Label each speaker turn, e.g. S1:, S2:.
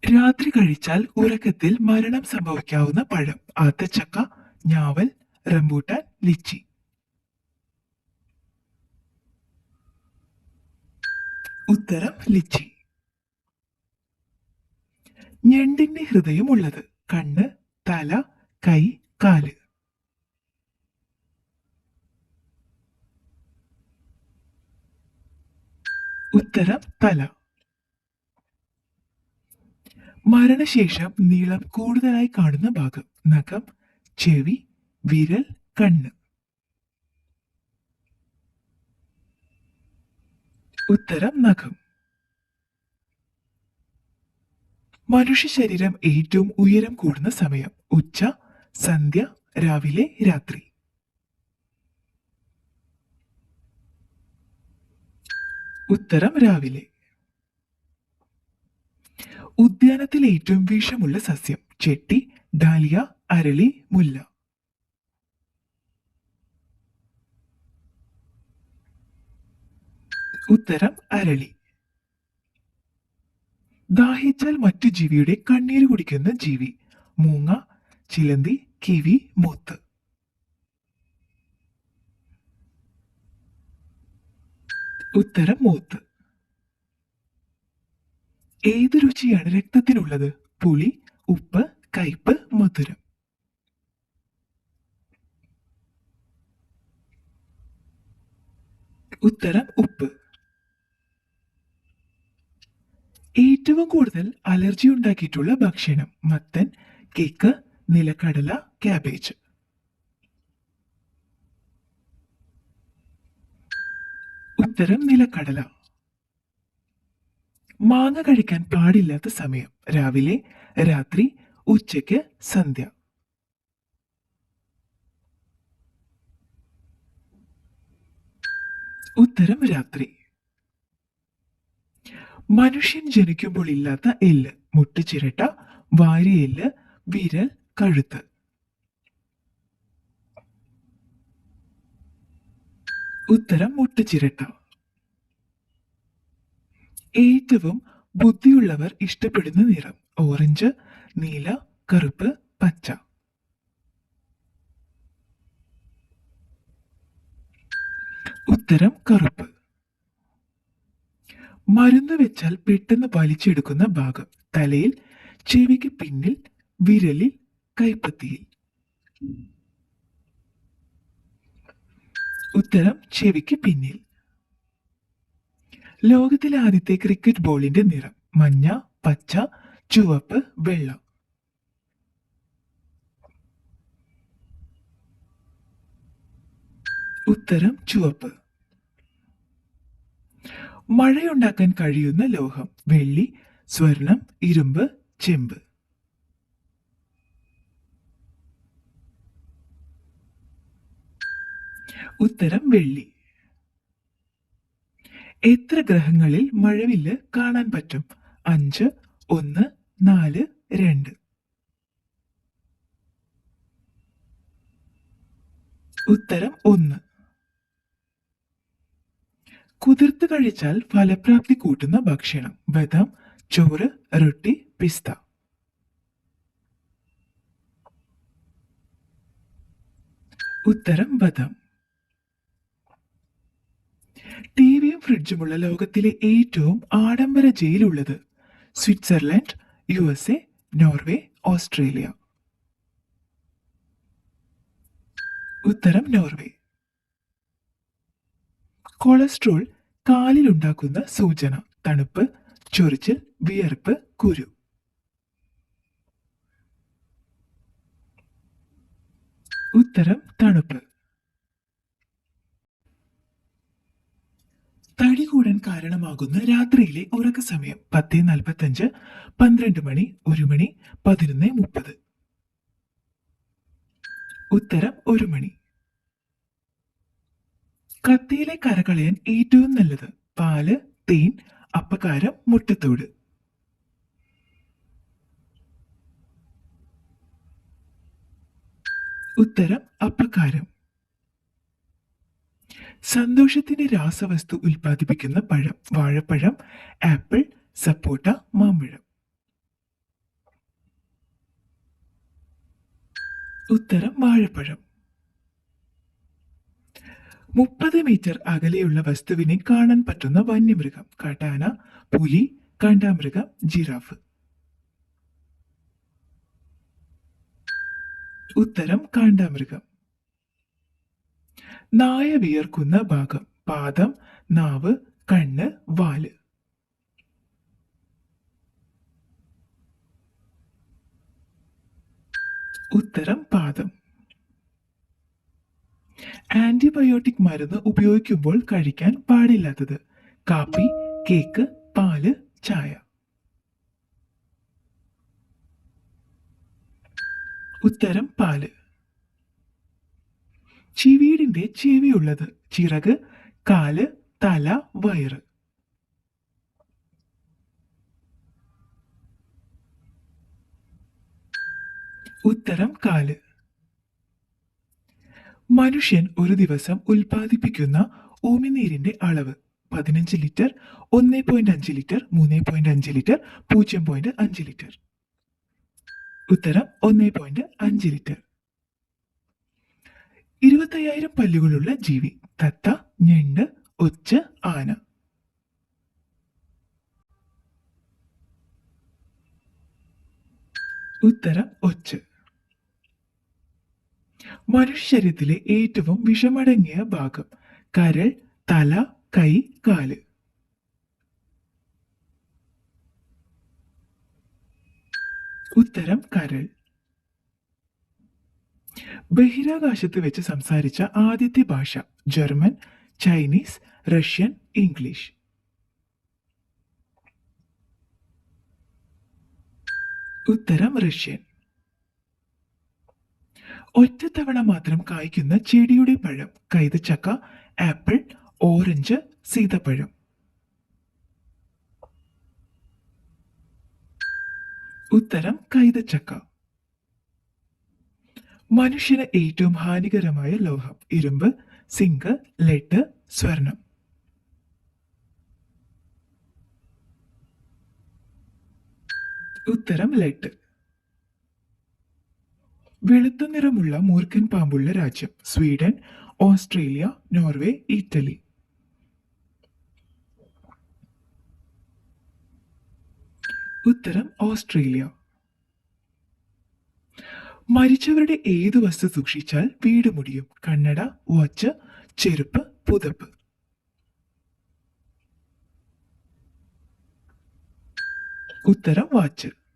S1: രാത്രി കഴിച്ചാൽ ഉറക്കത്തിൽ മരണം സംഭവിക്കാവുന്ന പഴം: ആത്തച്ചക്ക, ഞാവൽ, റംബൂട്ടാൻ, ലിച്ചി. ഉത്തരം ലിച്ചി. ഞണ്ടിന്റെ ഹൃദയമുള്ളത്: കണ്ണ്, തല, കൈ, കാല്. ഉത്തരം തല. മരണശേഷം നീളം കൂടുതലായി കാണുന്ന ഭാഗം: നഖം, ചെവി, വിരൽ, കണ്ണ്. ഉത്തരം നഖം. മനുഷ്യ ശരീരം ഏറ്റവും ഉയരം കൂടുന്ന സമയം: ഉച്ച, സന്ധ്യ, രാവിലെ, രാത്രി. ഉത്തരം രാവിലെ. ഉദ്യാനത്തിൽ ഏറ്റവും വിഷമുള്ള സസ്യം: ചെട്ടി, ഡാലിയ, അരളി, മുല്ല. ഉത്തരം അരളി. ദാഹിച്ചാൽ മറ്റു ജീവിയുടെ കണ്ണീര് കുടിക്കുന്ന ജീവി: മൂങ്ങ, ചിലന്തി, കിവി, മൂത്ത്. ഉത്തരം മൂത്ത്. ഏത് രുചിയാണ് രക്തത്തിനുള്ളത്? പുളി, ഉപ്പ്, കയ്പ്, മധുരം. ഉത്തരം ഉപ്പ്. ഏറ്റവും കൂടുതൽ അലർജി ഉണ്ടാക്കിയിട്ടുള്ള ഭക്ഷണം: മത്തൻ, കേക്ക്, നിലക്കടല, കാബേജ്. ഉത്തരം നിലക്കടല. മാങ്ങ കഴിക്കാൻ പാടില്ലാത്ത സമയം: രാവിലെ, രാത്രി, ഉച്ചയ്ക്ക്, സന്ധ്യ. ഉത്തരം രാത്രി. മനുഷ്യൻ ജനിക്കുമ്പോൾ ഇല്ലാത്ത എല്ല്: മുട്ടുചിരട്ട, വാരിയെല്ല്, വിരൽ, കഴുത്ത്. ഉത്തരം മുട്ടുചിരട്ട. ഏറ്റവും ബുദ്ധിയുള്ളവർ ഇഷ്ടപ്പെടുന്ന നിറം: ഓറഞ്ച്, നീല, കറുപ്പ്, പച്ച. ഉത്തരം കറുപ്പ്. മരുന്ന് വെച്ചാൽ പെട്ടെന്ന് വലിച്ചെടുക്കുന്ന ഭാഗം: തലയിൽ, ചെവിക്ക് പിന്നിൽ, വിരലിൽ, കൈപ്പത്തിയിൽ. ഉത്തരം ചെവിക്ക് പിന്നിൽ. ലോകത്തിലെ ആദ്യത്തെ ക്രിക്കറ്റ് ബോളിന്റെ നിറം: മഞ്ഞ, പച്ച, ചുവപ്പ്, വെള്ള. ഉത്തരം ചുവപ്പ്. മഴയുണ്ടാക്കാൻ കഴിയുന്ന ലോഹം: വെള്ളി, സ്വർണം, ഇരുമ്പ്, ചെമ്പ്. ഉത്തരം വെള്ളി. എത്ര ഗ്രഹങ്ങളിൽ മഴവില്ല് കാണാൻ പറ്റും? 5, 1, 4, 2. ഉത്തരം 1. കുതിർത്ത് കഴിച്ചാൽ ഫലപ്രാപ്തി കൂട്ടുന്ന ഭക്ഷണം: ബദാം, ചോറ്, റൊട്ടി, പിസ്ത. ഉത്തരം ബദാം. ടിവിയും ഫ്രിഡ്ജുമുള്ള ലോകത്തിലെ ഏറ്റവും ആഡംബര ജയിലുള്ളത്: സ്വിറ്റ്സർലൻഡ്, USA, നോർവേ, ഓസ്ട്രേലിയ. ഉത്തരം നോർവേ. കൊളസ്ട്രോൾ കാലിലുണ്ടാക്കുന്ന സൂചന: തണുപ്പ്, ചൊറിച്ചിൽ, വിയർപ്പ്, കുരു. ഉത്തരം തണുപ്പ്. തടി കൂടാൻ കാരണമാകുന്ന രാത്രിയിലെ ഉറക്ക സമയം: 10:45, 12 മണി, 1 മണി, 11:30. ഉത്തരം 1 മണി. കത്തിയിലെ കര കളയാൻ ഏറ്റവും നല്ലത്: പാല്, തേൻ, അപ്പക്കാരം, മുട്ടത്തോട്. ഉത്തരം അപ്പക്കാരം. സന്തോഷത്തിന്റെ രാസവസ്തു ഉൽപ്പാദിപ്പിക്കുന്ന പഴം: വാഴപ്പഴം, ആപ്പിൾ, സപ്പോട്ട, മാമ്പഴം. ഉത്തരം വാഴപ്പഴം. 30 മീറ്റർ അകലെയുള്ള വസ്തുവിനെ കാണാൻ പറ്റുന്ന വന്യമൃഗം. കാട്ടാന, പുലി, കാണ്ടാമൃഗം, ജിറാഫ്. ഉത്തരം കാണ്ടാമൃഗം. നായ വിയർക്കുന്ന ഭാഗം. പാദം, നാവ്, കണ്ണ്, വാല്. ഉത്തരം പാദം. ആന്റിബയോട്ടിക് മരുന്ന് ഉപയോഗിക്കുമ്പോൾ കഴിക്കാൻ പാടില്ലാത്തത്. കാപ്പി, കേക്ക്, പാല്, ചായ. ഉത്തരം പാല്. ചിവീടിന്റെ ചെവിയുള്ളത്. ചിറക്, കാല്, തല, വയറ്. ഉത്തരം കാല്. മനുഷ്യൻ ഒരു ദിവസം ഉൽപ്പാദിപ്പിക്കുന്ന ഉമിനീരിന്റെ അളവ്. 15 ലിറ്റർ, 1.5 ലിറ്റർ, 3.5 ലിറ്റർ, 0.5 ലിറ്റർ. ഉത്തരം 1.5 ലിറ്റർ. 25,000 പല്ലുകളുള്ള ജീവി. തത്ത, ഞണ്ട്, ഒച്ച്, ആന. ഉത്തരം ഒച്ച്. മനുഷ്യശരീരത്തിലെ ഏറ്റവും വിഷമടങ്ങിയ ഭാഗം. കരൾ, തല, കൈ, കാല്. ഉത്തരം കരൾ. ബഹിരാകാശത്ത് വെച്ച് സംസാരിച്ച ആദ്യത്തെ ഭാഷ. German, Chinese, Russian, English. ഉത്തരം റഷ്യൻ. ഒറ്റത്തവണ മാത്രം കായ്ക്കുന്ന ചെടിയുടെ പഴം. കൈതച്ചക്ക, ആപ്പിൾ, ഓറഞ്ച്, സീതപ്പഴം. ഉത്തരം കൈതച്ചക്ക. മനുഷ്യന് ഏറ്റവും ഹാനികരമായ ലോഹം. ഇരുമ്പ്, സിങ്ക്, ലെഡ്, സ്വർണം. ഉത്തരം ലെഡ്. വെളുത്ത നിറമുള്ള മൂർഖൻ പാമ്പുള്ള രാജ്യം. Sweden, Australia, Norway, Italy. ഉത്തരം ഓസ്ട്രേലിയ. മരിച്ചവരുടെ ഏത് വസ്തു സൂക്ഷിച്ചാൽ വീട് മുടിയും? കണ്ണട, വാച്ച്, ചെരുപ്പ്, പുതപ്പ്. ഉത്തരം വാച്ച്.